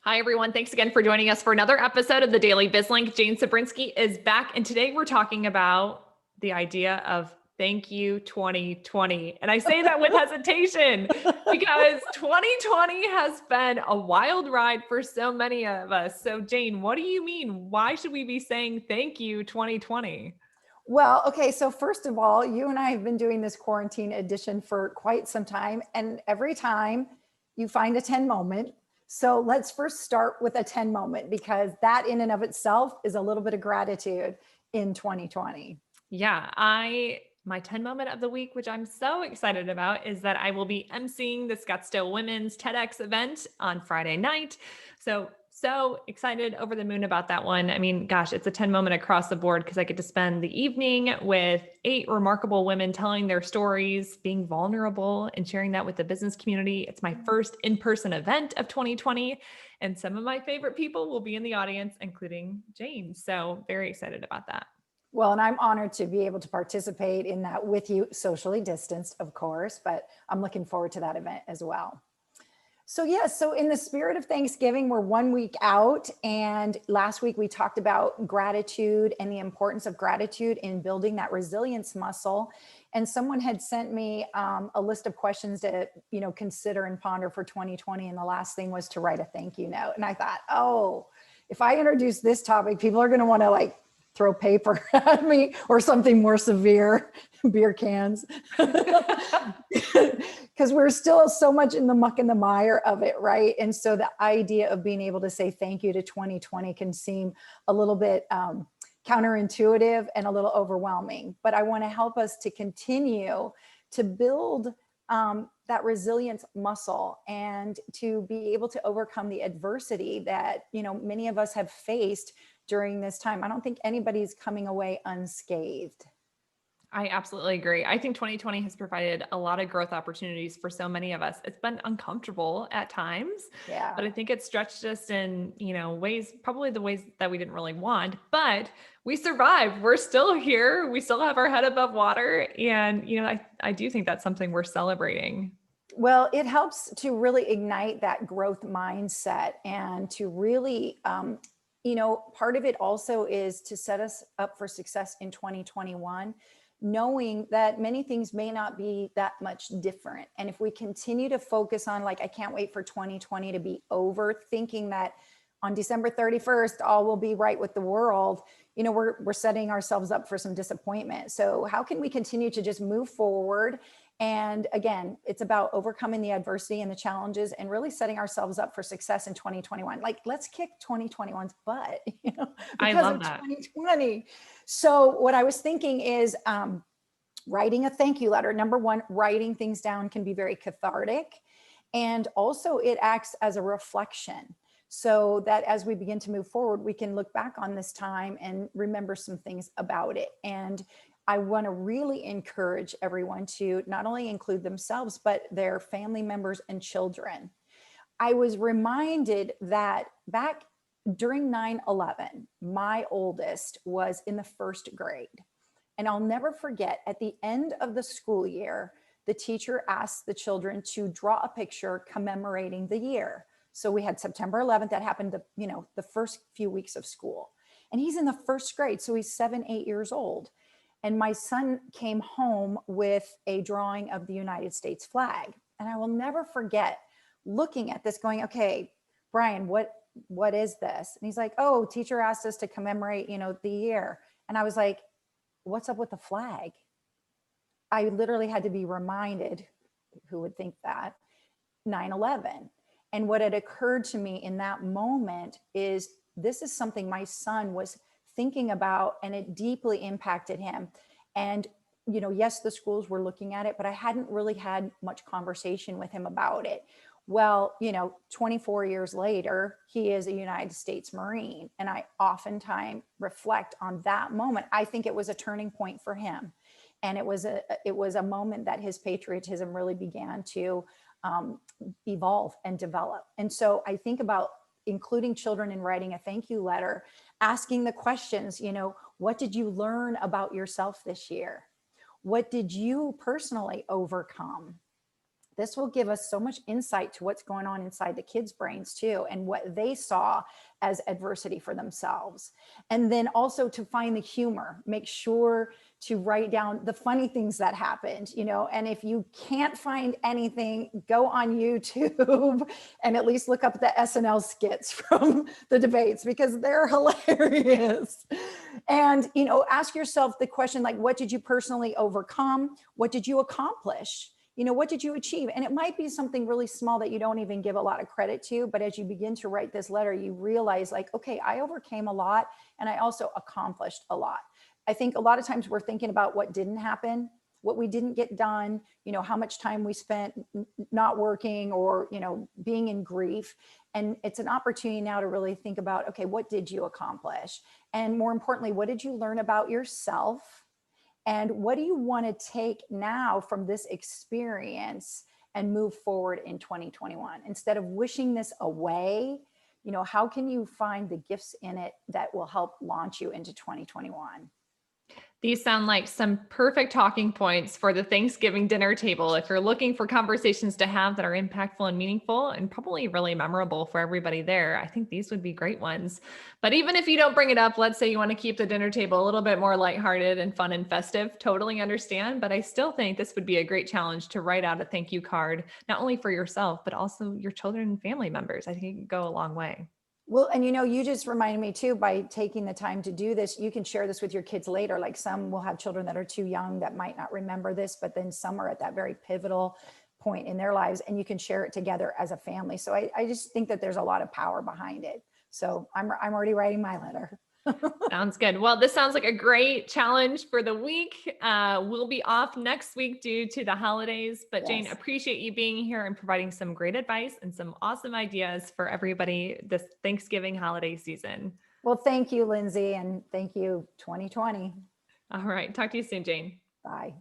Hi, everyone. Thanks again for joining us for another episode of the Daily BizLink. Jane Cebrynski is back, and today we're talking about the idea of thank you 2020. And I say that with hesitation because 2020 has been a wild ride for so many of us. So, Jane, what do you mean? Why should we be saying thank you 2020? Well, okay, so first of all, you and I have been doing this quarantine edition for quite some time, and every time you find a 10 moment. So let's first start with a 10 moment because that in and of itself is a little bit of gratitude in 2020. Yeah, my 10 moment of the week, which I'm so excited about, is that I will be emceeing the Scottsdale Women's TEDx event on Friday night. So excited, over the moon about that one. I mean, gosh, it's a 10 moment across the board because I get to spend the evening with 8 remarkable women telling their stories, being vulnerable, and sharing that with the business community. It's my first in-person event of 2020, and some of my favorite people will be in the audience, including Jane. So very excited about that. Well, and I'm honored to be able to participate in that with you, socially distanced, of course, but I'm looking forward to that event as well. So yes, so in the spirit of Thanksgiving, we're 1 week out, and last week we talked about gratitude and the importance of gratitude in building that resilience muscle. And someone had sent me a list of questions to consider and ponder for 2020, and the last thing was to write a thank you note. And I thought, oh, if I introduce this topic, people are going to want to throw paper at me or something more severe, beer cans, because we're still so much in the muck and the mire of it, right? And so the idea of being able to say thank you to 2020 can seem a little bit counterintuitive and a little overwhelming, but I want to help us to continue to build that resilience muscle and to be able to overcome the adversity that many of us have faced during this time. I don't think anybody's coming away unscathed. I absolutely agree. I think 2020 has provided a lot of growth opportunities for so many of us. It's been uncomfortable at times, Yeah. but I think it stretched us in, ways, probably the ways that we didn't really want, but we survived. We're still here. We still have our head above water. And, I do think that's something we're celebrating. Well, it helps to really ignite that growth mindset and to really, part of it also is to set us up for success in 2021, knowing that many things may not be that much different. And if we continue to focus on I can't wait for 2020 to be over, thinking that on December 31st, all will be right with the world, we're setting ourselves up for some disappointment. So how can we continue to just move forward? And again, it's about overcoming the adversity and the challenges and really setting ourselves up for success in 2021. Let's kick 2021's butt, I because love of that. 2020. So what I was thinking is writing a thank you letter. Number one, writing things down can be very cathartic. And also it acts as a reflection, so that as we begin to move forward, we can look back on this time and remember some things about it. And I want to really encourage everyone to not only include themselves, but their family members and children. I was reminded that back during 9/11, my oldest was in the first grade. And I'll never forget, at the end of the school year, the teacher asked the children to draw a picture commemorating the year. So we had September 11th, that happened the first few weeks of school. And he's in the first grade, so he's 7, 8 years old. And my son came home with a drawing of the United States flag. And I will never forget looking at this going, okay, Brian, what is this? And he's like, oh, teacher asked us to commemorate, the year. And I was like, what's up with the flag? I literally had to be reminded, who would think that, 9/11. And what had occurred to me in that moment is this is something my son was thinking about, and it deeply impacted him. And, yes, the schools were looking at it, but I hadn't really had much conversation with him about it. Well, 24 years later, he is a United States Marine. And I oftentimes reflect on that moment. I think it was a turning point for him. And it was a moment that his patriotism really began to evolve and develop. And so I think about including children in writing a thank you letter, asking the questions, what did you learn about yourself this year? What did you personally overcome? This will give us so much insight to what's going on inside the kids' brains too, and what they saw as adversity for themselves. And then also to find the humor, make sure to write down the funny things that happened, and if you can't find anything, go on YouTube and at least look up the SNL skits from the debates, because they're hilarious. And, ask yourself the question, like, what did you personally overcome? What did you accomplish? What did you achieve? And it might be something really small that you don't even give a lot of credit to, but as you begin to write this letter, you realize, like, okay, I overcame a lot and I also accomplished a lot. I think a lot of times we're thinking about what didn't happen, what we didn't get done, how much time we spent not working, or, being in grief. And it's an opportunity now to really think about, okay, what did you accomplish? And more importantly, what did you learn about yourself? And what do you want to take now from this experience and move forward in 2021? Instead of wishing this away, how can you find the gifts in it that will help launch you into 2021? These sound like some perfect talking points for the Thanksgiving dinner table. If you're looking for conversations to have that are impactful and meaningful and probably really memorable for everybody there, I think these would be great ones. But even if you don't bring it up, let's say you want to keep the dinner table a little bit more lighthearted and fun and festive, totally understand. But I still think this would be a great challenge to write out a thank you card, not only for yourself, but also your children and family members. I think it could go a long way. Well, and you just reminded me too, by taking the time to do this, you can share this with your kids later. Like, some will have children that are too young that might not remember this, but then some are at that very pivotal point in their lives, and you can share it together as a family. So I just think that there's a lot of power behind it. So I'm already writing my letter. Sounds good. Well, this sounds like a great challenge for the week. We'll be off next week due to the holidays, but Jane, Yes. appreciate you being here and providing some great advice and some awesome ideas for everybody this Thanksgiving holiday season. Well, thank you, Lindsay, and thank you, 2020. All right. Talk to you soon, Jane. Bye.